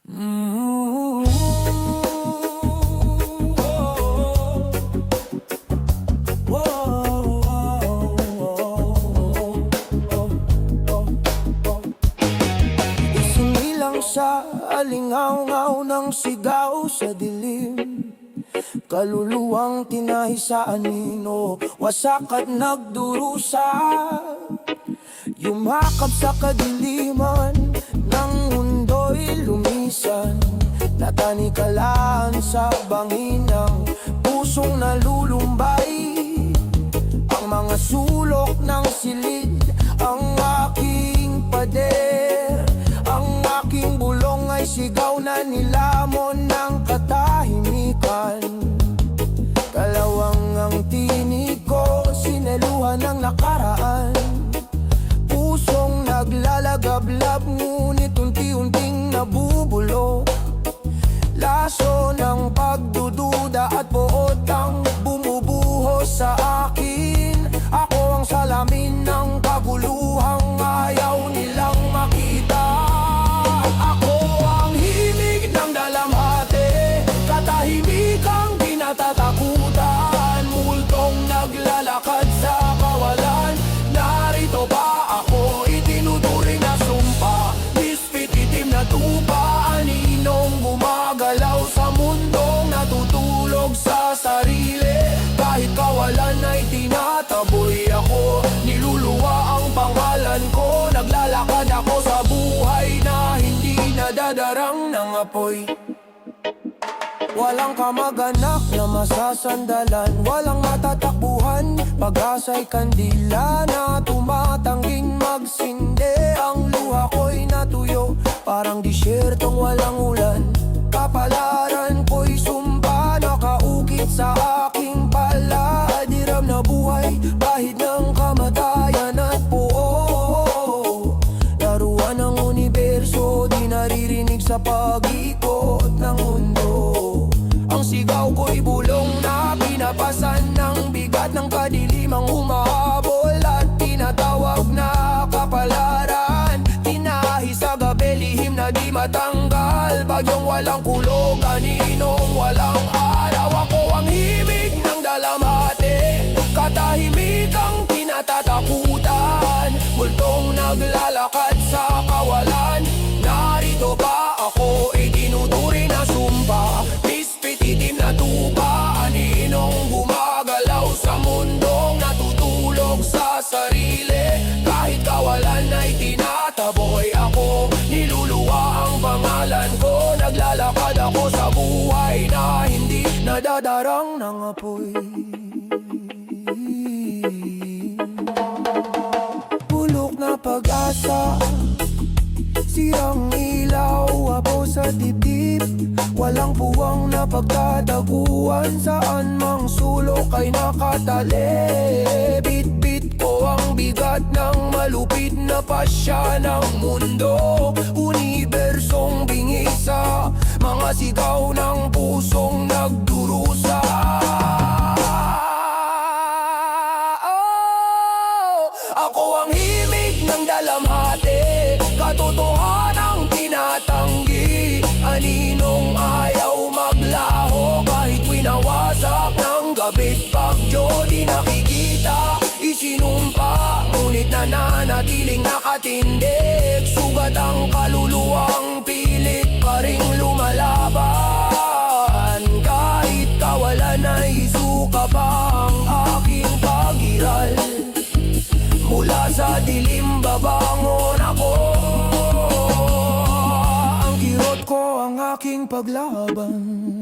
Isinilang sa alingaw-ngaw ng sigaw sa dilim, kaluluwang tinahi sa anino, wasak at nagdurusa. Yumakap sa kadiliman ng mundo'y lumisan, natanikalaan sa bangin ng pusong nalulumbay. Ang mga sulok ng silid, ang aking pader, ang aking bulong ay sigaw na nilamon ng katahimikan. Kalawang ang tinig ko, sineluhan ng nakaraan. Pusong naglalagablab, ngunit unti-unting nabubulok. Laso ng pagdududa at poot ang bumubuhos sa akin. Ako ang salamin ng kaguluhang ayaw nilang makita. Ako ang himig ng dalamhati, katahimikang kinatatakutan. Multong naglalakad sa kawalan, narito ba ako, itinuturing na sumpa. Misfit itim na tupa, aninong gumagalaw sa mundong natutulog sa sarili. Kahit kawalan ay tinataboy ako, niluluwa ang pangalan ko. Naglalakad ako sa buhay na hindi nadadarang ng apoy. Walang kamag-anak na masasandalan, walang matatakbuhan, pag-asa'y kandila na tumatangging magsindi. Ang luha ko'y natuyo, parang disyertong walang ulan. Kapalaran ko'y sumpa, nakaukit sa aking pala. Diram na buhay, bahid ng kamatayan at buo. Laruan ng universo, di naririnig sa pag-ikot ng mundo. Ang sigaw ko'y bulong na pinapasan ng bigat ng kadilimang humahabol at tinatawag na kapalaran. Tinahi sa gabi, lihim na di matanggal, bagyong walang kulog, aninong walang araw. Ako ang himig ng dalamhati, katahimikang kinatatakutan. Multong naglalakad sa kawalan, narito ba ako, itinuturi na sumpa. Misfit itim na tupa, aninong gumagalaw sa mundong natutulog sa sarili. Kahit kawalan ay tinataboy ako, niluluwa ang pangalan ko. Naglalakad ako sa buhay na hindi nadadarang ng apoy. Bulok na pag-asa, sirang ilaw, apo sa dibdib. Walang puwang na pagtataguan, saan mang sulok ay nakatali. Bit-bit ko ang bigat ng malupit na pasya ng mundo. Unibersong bingisa, mga sigaw ng pusong nagdurusa. Ako ang himig ng dalamhati, katotohanang tinatanggi. Aninong ayaw maglaho, kahit winawasak ng gabit bagyo. Di nakikita, isinumpa, ngunit nananatiling nakatindig. Sugat ang kaluluwang pilit pa ring lumalaban. Kahit kawalan ay isuka pa ang aking pagiral. Mula sa dilim babangon ako, ang kirot ko ang aking paglaban.